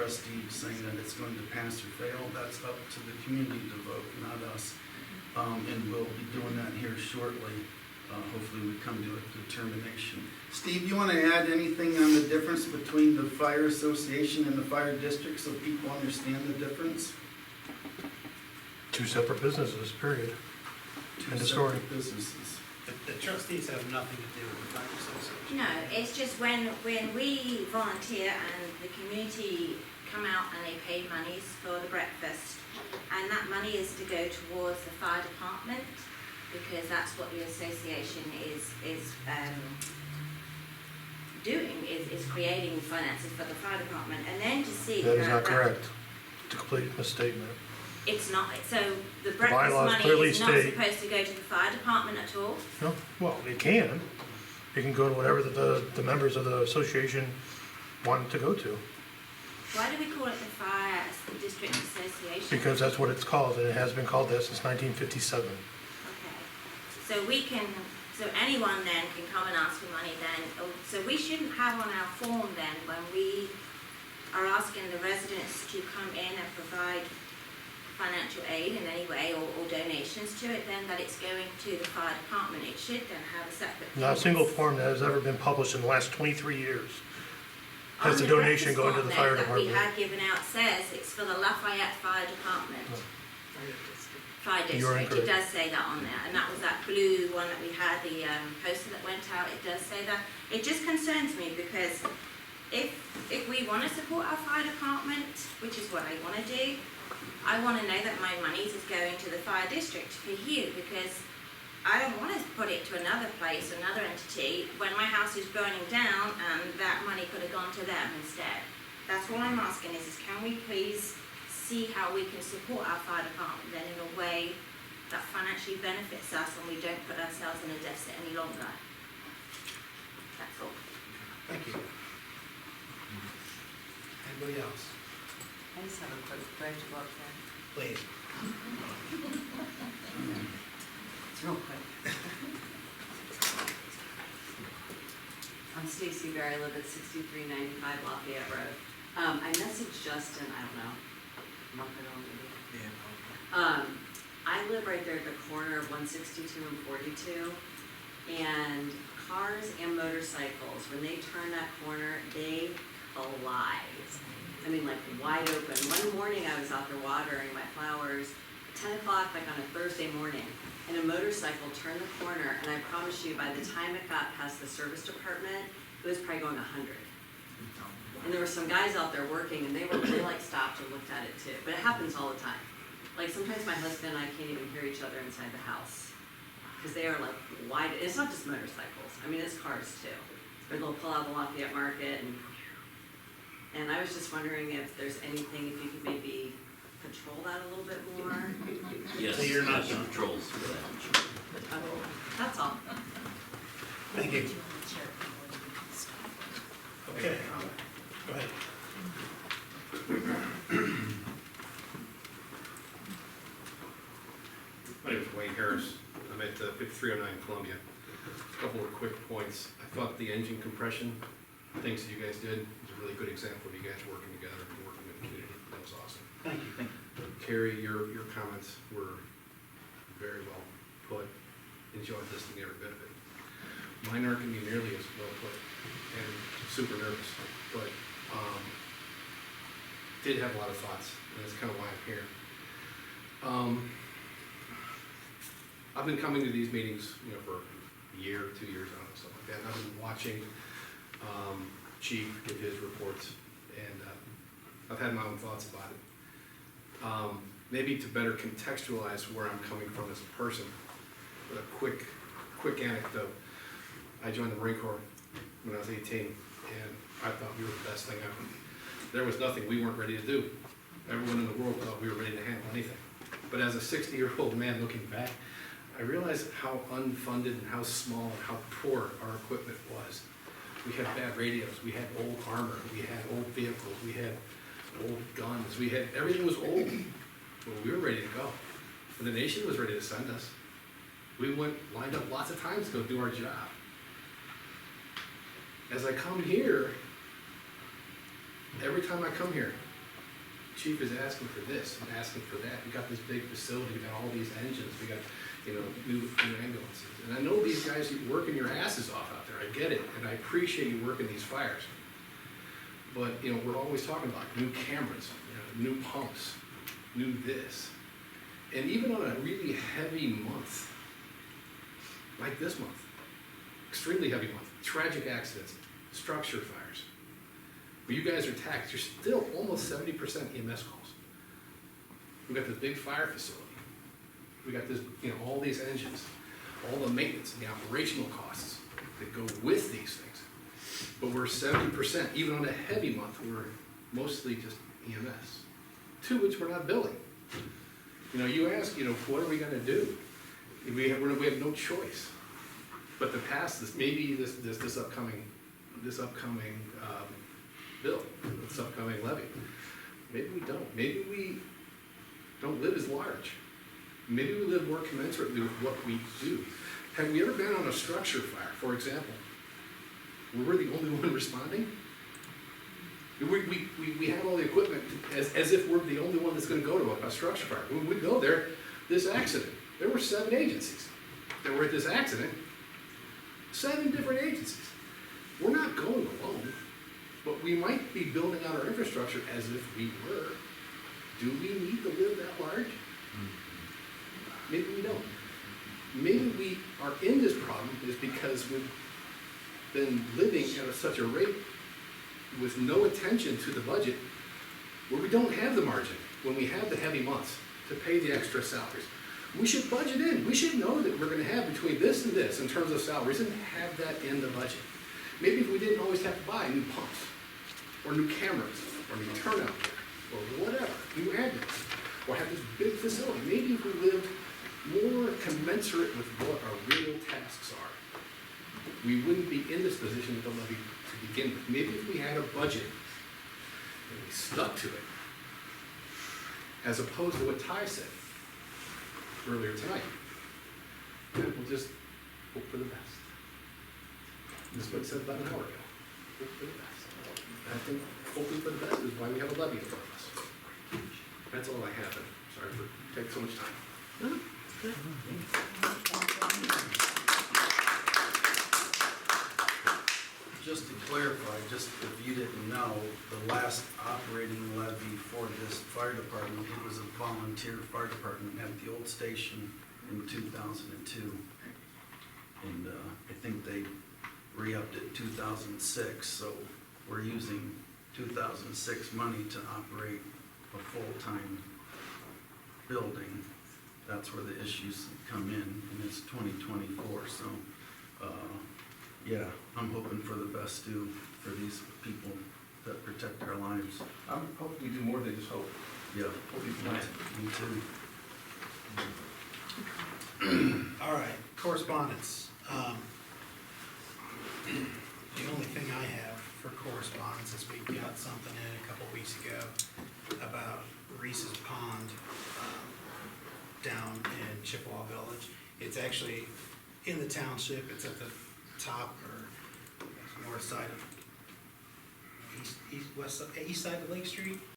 trustee saying that it's going to pass or fail. That's up to the community to vote, not us. And we'll be doing that here shortly. Hopefully we come to a determination. Steve, you want to add anything on the difference between the fire association and the fire district so people understand the difference? Two separate businesses, period. Two End of story. separate businesses. The trustees have nothing to do with the fire association. No, it's just when we volunteer and the community come out and they pay monies for the breakfast, and that money is to go towards the fire department, because that's what the association is doing, is creating finances for the fire department, and then to see That is not correct. It's a complete misstatement. it's not, so the breakfast bylaws money clearly is not state- supposed to go to the fire department at all. No, well, it can. It can go to whatever the members of the association want it to go to, Why do we call it the fire district association? because that's what it's called, and it has been called that since 1957. Okay, so so anyone then can come and ask for money then, so we shouldn't have on our form then, when we are asking the residents to come in and provide financial aid in any way, or donations to it, then that it's going to the fire department. It should then have a separate. Not a single form that has ever been published in the last 23 years On has the donation going to the fire breakfast form department. that we had given out says it's for the Lafayette Fire Department. Fire You're district, incorrect. it does say that on there, and that was that blue one that we had, the poster that went out, it does say that. It just concerns me, because if we want to support our fire department, which is what I want to do, I want to know that my monies is going to the fire district for you, because I don't want to put it to another place, another entity, when my house is burning down and that money could have gone to them instead. That's all I'm asking is can we please see how we can support our fire department then in a way that financially benefits us and we don't put ourselves in a deficit any longer. That's all. Thank you. Anybody else? I just have a quick, do I have to go up there? Please. It's real quick. I'm Stacy Berry, I live at 6395 Lafayette Road. I messaged Justin, I don't know, a month ago maybe. Yeah. I live right there at the corner of 162 and 42, and cars and motorcycles, when they turn that corner, they collide. I mean, like wide open. One morning I was out there watering my flowers, 10 o'clock, like on a Thursday morning, and a motorcycle turned the corner, and I promise you, by the time it got past the service department, it was probably going 100. And there were some guys out there working, and they like stopped and looked at it too. But it happens all the time. Like sometimes my husband and I can't even hear each other inside the house, because they are like wide. It's not just motorcycles. I mean, it's cars too. Or they'll pull out the Lafayette Market, and I was just wondering if there's anything, if you could maybe patrol that a little bit more. Yes, So you're not there's done. patrols for that. That's all. Thank you. Okay. Go ahead. My name is Wayne Harris. I'm at 5309 Columbia. A couple of quick points. I thought the engine compression things that you guys did was a really good example of you guys working together and working in the community. That was awesome. Thank you. Thank you. Carrie, your comments were very well put. Enjoyed listening to every bit of it. Mine aren't going to be nearly as well put and super nervous, but did have a lot of thoughts, and that's kind of why I'm here. I've been coming to these meetings, for a year, 2 years, I don't know, stuff like that. And I've been watching Chief give his reports, and I've had my own thoughts about it. Maybe to better contextualize where I'm coming from as a person, with a quick anecdote. I joined the Marine Corps when I was 18, and I thought we were the best thing ever. There was nothing we weren't ready to do. Everyone in the world thought we were ready to handle anything. But as a 60-year-old man looking back, I realized how unfunded and how small and how poor our equipment was. We had bad radios, we had old armor, we had old vehicles, we had old guns, everything was old. Well, we were ready to go. And the nation was ready to send us. We lined up lots of times to go do our job. As I come here, every time I come here, chief is asking for this and asking for that. We got this big facility, we got all these engines, we got, you know, new ambulances. And I know these guys, you're working your asses off out there, I get it, and I appreciate you working these fires. But, you know, we're always talking about new cameras, you know, new pumps, new this. And even on a really heavy month, like this month, extremely heavy month, tragic accidents, structure fires, where you guys are taxed, you're still almost 70% EMS calls. We got this big fire facility. We got this, you know, all these engines, all the maintenance and the operational costs that go with these things. But we're 70%, even on a heavy month, we're mostly just EMS, to which we're not billing. You know, you ask, you know, what are we gonna do? We have no choice but to pass this, maybe this upcoming bill, this upcoming levy. Maybe we don't. Maybe we don't live as large. Maybe we live more commensurately with what we do. Have we ever been on a structure fire, for example, where we're the only one responding? We have all the equipment as if we're the only one that's gonna go to a structure fire. When we go there, this accident, there were 7 agencies that were at this accident. 7 different agencies. We're not going alone, but we might be building out our infrastructure as if we were. Do we need to live that large? Maybe we don't. Maybe we are in this problem is because we've been living at such a rate with no attention to the budget where we don't have the margin when we have the heavy months to pay the extra salaries. We should budget in. We should know that we're gonna have between this and this in terms of salaries and have that in the budget. Maybe if we didn't always have to buy new pumps, or new cameras, or new turnout gear, or whatever, new ambulance, or have this big facility. Maybe if we lived more commensurate with what our real tasks are, we wouldn't be in this position with the levy to begin with. Maybe if we had a budget and we stuck to it, as opposed to what Ty said earlier tonight, then we'll just hope for the best. This is what I said about an hour ago. Hope for the best. I think hoping for the best is why we have a levy in front of us. That's all I have. Sorry for taking so much time. Just to clarify, just if you didn't know, the last operating levy for this fire department, it was a volunteer fire department at the old station in 2002. And I think they re-upped it in 2006, so we're using 2006 money to operate a full-time building. That's where the issues come in, and it's 2024, so, yeah, I'm hoping for the best too, for these people that protect our lives. I'm hoping we do more than just hope. Yeah, Hope we plan. me too. All right, correspondence. The only thing I have for correspondence is we got something in a couple weeks ago about Reese's Pond down in Chippewa Village. It's actually in the township. It's at the top or north side of east side of Lake Street.